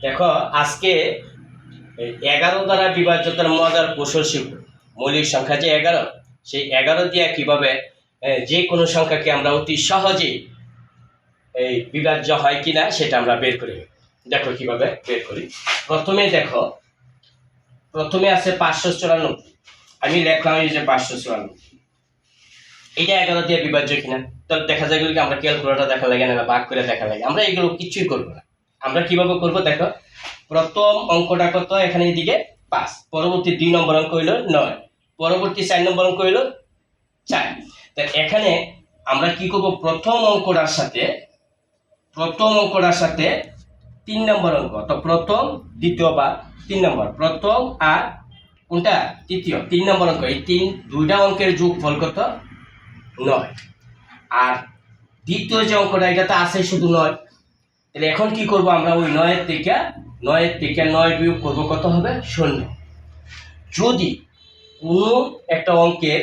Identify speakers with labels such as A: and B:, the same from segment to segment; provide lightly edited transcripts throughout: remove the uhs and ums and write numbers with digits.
A: দেখো আজকে 11 দ্বারা বিভাজ্যতার মজার কৌশল শিখব। মৌলিক সংখ্যা যে 11, সেই 11 দিয়ে কিভাবে যে কোনো সংখ্যাকে আমরা অতি সহজেই এই বিভাজ্য হয় কিনা সেটা আমরা বের করি। দেখো কিভাবে বের করি। প্রথমে আছে 594। আমি লিখলাম এই যে 594, এটা 11 দিয়ে বিভাজ্য কিনা। তো দেখা যায় এগুলোকে আমরা ক্যালকুলেটর দেখা লাগে না, ভাগ করে দেখা লাগে, আমরা এগুলো কিছুই করবো না। আমরা কিভাবে করব দেখো, প্রথম অঙ্কটা কত, এখানে এদিকে 5, পরবর্তী 2 নম্বর অঙ্ক হইল 9, পরবর্তী 4 নম্বর অঙ্ক হইল 4। তো এখানে আমরা কি করব, প্রথম অঙ্কটার সাথে 3 নম্বর অঙ্ক, তো প্রথম দ্বিতীয় বা 3 নম্বর, প্রথম আর কোনটা তৃতীয় 3 নম্বর অঙ্ক, এই দুইটা অঙ্কের যোগফল কত 9। আর দ্বিতীয় যে অঙ্কটা এটা তো আছে শুধু 9। তাহলে এখন কি করব, আমরা ওই 9 থেকে 9 বিয়োগ করব, কত হবে 0। যদি কোনো একটা অঙ্কের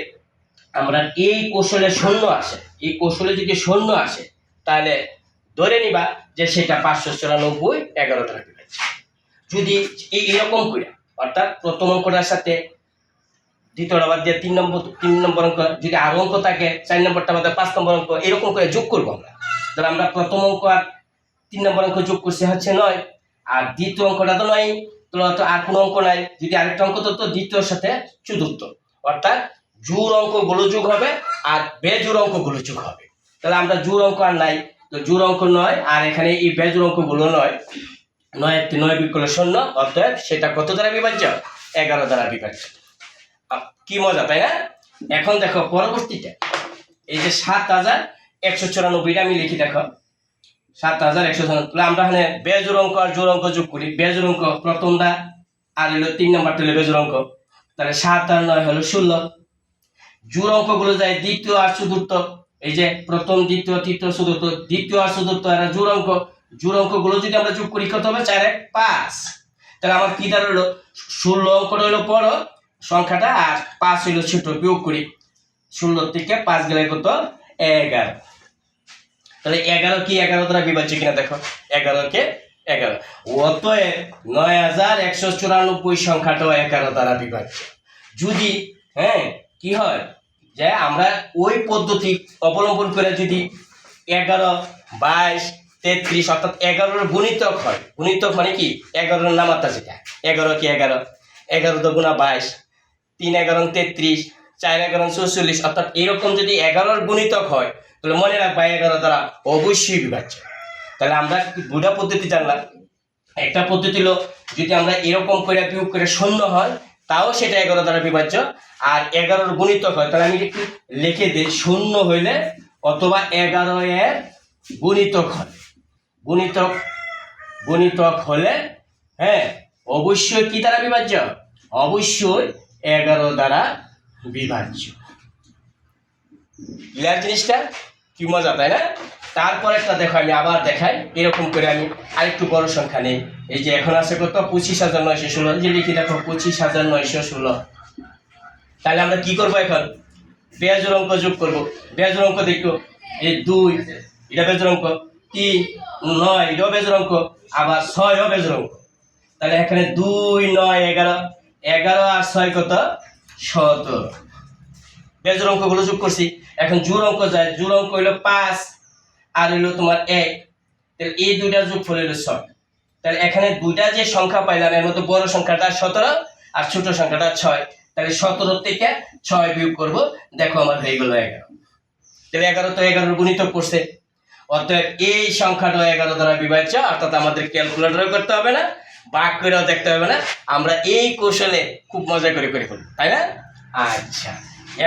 A: আমরা এই কৌশলে 0 আসে, এই কৌশলে যদি 0 আসে, তাহলে ধরে নিবা যে সেটা 594 11 দ্বারা বিভাজ্য। যদি এইরকম করে, অর্থাৎ প্রথম অঙ্কটার সাথে দ্বিতীয়টা বাদ দিয়ে 3 নম্বর অঙ্ক, যদি আরো অঙ্ক থাকে 4 নম্বরটা বাদে 5 নম্বর অঙ্ক, এরকম করে যোগ করবো আমরা। তাহলে আমরা প্রথম অঙ্ক আর 3 নম্বর অঙ্ক যোগ করছি হচ্ছে 9, আর দ্বিতীয় অঙ্কটা তো 9, তো আর কোনো অঙ্ক নাই। যদি আরেকটা অঙ্ক তো দ্বিতীয়র সাথে চতুর্থ, অর্থাৎ জোড় অঙ্কগুলো যোগ হবে আর বেজোড় অঙ্কগুলো যোগ হবে। তাহলে আমরা জোড় অঙ্ক আর নাই, তো জোড় অঙ্ক 9, আর এখানে এই বেজোড় অঙ্কগুলো 9, 9 বিয়োগ করলে 0, অর্থাৎ সেটা কত দ্বারা বিভাজ্য, 11 দ্বারা বিভাজ্য। কি মজা, তাই না? এখন দেখো পরবর্তীটা, এই যে 7194, আমি লিখি, দেখো 7194। আমরা এখানে বেজোড় অঙ্ক আর জোড় অঙ্ক যোগ করি। বেজোড় অঙ্ক প্রথমটা আর হলো 3 নম্বরটা হলো বেজোড় অঙ্ক, তাহলে 7 আর 9 হলো 16। জোড় অঙ্কগুলো যায় দ্বিতীয় আর চতুর্থ, এই যে প্রথম দ্বিতীয় তৃতীয় চতুর্থ, দ্বিতীয় আর চতুর্থ আর জোড় অঙ্ক। জোড় অঙ্কগুলো যদি আমরা যোগ করি কত হবে, 4 1 5। তাহলে আমার কি দাঁড়ালো, 16 অঙ্কটা হলো বড় সংখ্যাটা আর 5 হইলো ছোট। বিয়োগ করি, 16 থেকে 5 গেলে কত 11। তাহলে 11 কি 11 দ্বারা বিভাজ্য কিনা দেখো, 11 কে 11। অতএব 9194 সংখ্যাটাও 11 দ্বারা বিভাজ্য। যদি কি হয় যে আমরা ওই পদ্ধতি অবলম্বন করে যদি 11, 22, 33 অর্থাৎ 11-এর গুণিতক হয়, গুণিতক মানে কি 11-এর নামাতা, যেটা 11 কি 11, 11 দুগুণা 22, 3 11 33, 4 11 44, অর্থাৎ এরকম যদি 11-এর গুণিতক হয়, তাহলে মনে রাখবা 11 দ্বারা অবশ্যই বিভাজ্য। তাহলে আমরা দুটা পদ্ধতি জানলাম। একটা পদ্ধতি হলো যদি আমরা এরকম করে বিয়োগ করে 0 হয়, তাও সেটা 11 দ্বারা বিভাজ্য। আর 11-এর গুণিতক হয়, তাহলে আমি একটু লিখে দিই, 0 হইলে অথবা 11 এর গুণিতক হয়, গুণিতক হলে অবশ্যই কি দ্বারা বিভাজ্য, অবশ্যই 11 দ্বারা বিভাজ্য। ক্লিয়ার জিনিসটা? কি মজা, তাই না? তারপর একটা দেখো, আমি আবার দেখাই, এরকম করে আমি আরেকটু বড় সংখ্যা নেই। এই যে এখন আছে কত 25,916, যে লিখি দেখো 25,916। তাহলে আমরা কি করব, এখন বেজোড় অঙ্ক যোগ করব। বেজোড় অঙ্ক দেখো, এই 2 এটা বেজোড় অঙ্ক, 3 9 এটাও বেজোড় অঙ্ক, আবার 6ও বেজোড় অঙ্ক। তাহলে এখানে 2 9 11, 11 আর 6 কত 17। বেজোড় অঙ্কগুলো যোগ করছি। এখন জোড় অঙ্ক যায়, জোড় অঙ্ক হইলো 5 আর হইলো তোমার 1, তাহলে এই দুইটার যোগফল হইলো 6। তাহলে এখানে দুইটা যে সংখ্যা পাইলাম, এর মধ্যে বড় সংখ্যাটা 17 আর ছোট সংখ্যাটা 6। তাহলে 17 থেকে 6 বিয়োগ করব, দেখো আমার হয়ে গেল 11। তাহলে 11 তো 11-এর গুণিতক করছে, অতএব এই সংখ্যাটা 11 দ্বারা বিভাজ্য। অর্থাৎ আমাদের ক্যালকুলেটরও করতে হবে না, ভাগ করেও দেখতে হবে না, আমরা এই কৌশলে খুব মজা করে ফেলব, তাই না? আচ্ছা,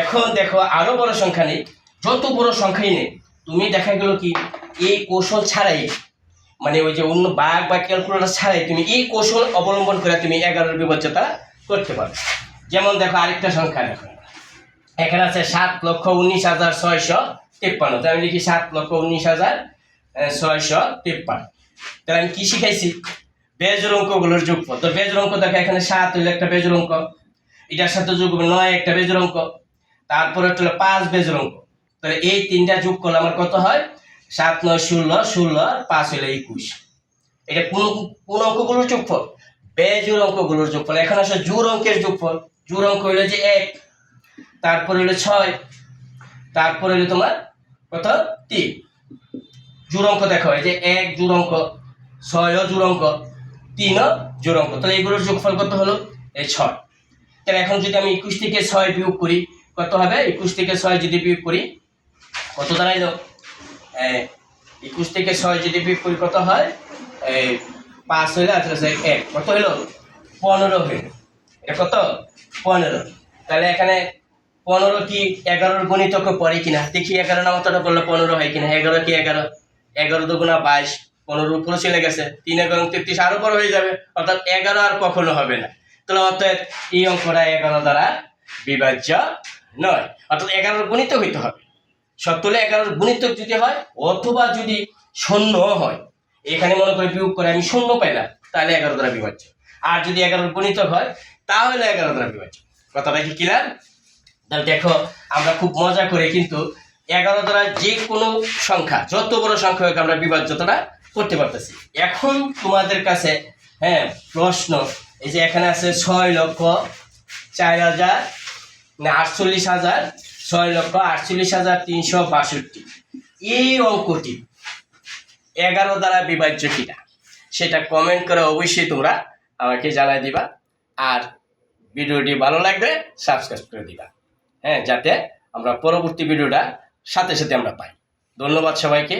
A: এখন দেখো আরো বড় সংখ্যা নেই, যত বড় সংখ্যাই নেই, তুমি দেখা গেল কি এই কৌশল ছাড়াই, মানে ওই যে অন্য ভাগ বা ক্যালকুলেটর ছাড়াই তুমি এই কৌশল অবলম্বন করে তুমি 11-এর বিভাজ্যতা করতে পারো। যেমন দেখো আরেকটা সংখ্যা দেখো, এখানে আছে 7,19,653। তো আমি লিখি 7,19,653। তাহলে আমি কি শিখাইছি, বেজোড় অঙ্কগুলোর যোগফল। তো বেজোড় অঙ্ক দেখো, এখানে 7 হইলো একটা বেজোড় অঙ্ক, এটার সাথে যোগ হবে 9 একটা বেজোড় অঙ্ক, তারপরে হলো 5 বেজোড় অঙ্ক। তাহলে এই তিনটা যোগ করলে আমার কত হয়, 7 9 16, 16 আর 5 হলো 21। এটা কোন অঙ্কগুলোর যোগফল? বেজোড় অঙ্কগুলোর যোগফল। এখন আসলে জোড় অঙ্কের যোগফল। জোড় অঙ্ক হইলো যে 1, তারপরে হলো 6, তারপরে হলো তোমার কত 3। জোড় অঙ্ক দেখো, এই যে 1 জোড় অঙ্ক, 6 ও জোড় অঙ্ক, 3 ও জোড় অঙ্ক। তাহলে এগুলোর যোগফল কত হলো? এই 6। তাহলে এখন যদি আমি 21 থেকে 6 বিয়োগ করি কত হবে? 21 থেকে 6 যদি বিয়োগ করি কত দাঁড়াইলো? 21 থেকে 6 যদি বিয়োগ করি কত হয়? 5 হইলো, আচ্ছা 1 কত হইলো? 15 হইলো। এটা কত? 15। তাহলে এখানে 15 কি 11-র গণিতক পড়ে কিনা দেখি। 11 নামতটা করলে 15 হয় কিনা। 11 কি 11, 11 দুগুণা 22, 15 উপরে চলে গেছে, 3 11 33 আরো বড় হয়ে যাবে, অর্থাৎ 11 আর কখনো হবে না। তাহলে অর্থাৎ এই অঙ্কটা 11 দ্বারা বিভাজ্য নয়, অর্থাৎ 11-র গণিতক হইতে হবে। সত্য হলে 11-র গণিতক যদি হয়, অথবা যদি শূন্য হয়, এখানে মনে করে বিয়োগ করে আমি শূন্য পাইলাম, তাহলে 11 দ্বারা বিভাজ্য। আর যদি 11-র গণিতক হয় তাহলে 11 দ্বারা বিভাজ্য। কথাটা কি ক্লিয়ার? তাহলে দেখো, আমরা খুব মজা করে কিন্তু 11 দ্বারা যে কোনো সংখ্যা, যত বড় সংখ্যা হোক, আমরা বিভাজ্যতাটা করতে পারতেছি। এখন তোমাদের কাছে প্রশ্ন, এই যে এখানে আছে 6,04,000 না 48,000, 6,48,362, এই অঙ্কটি 11 দ্বারা বিভাজ্য কিনা সেটা কমেন্ট করে অবশ্যই তোমরা আমাকে জানাই দিবা। আর ভিডিওটি ভালো লাগবে সাবস্ক্রাইব করে দিবা, যাতে আমরা পরবর্তী ভিডিওটা সাথে সাথে আমরা পাই। ধন্যবাদ সবাইকে।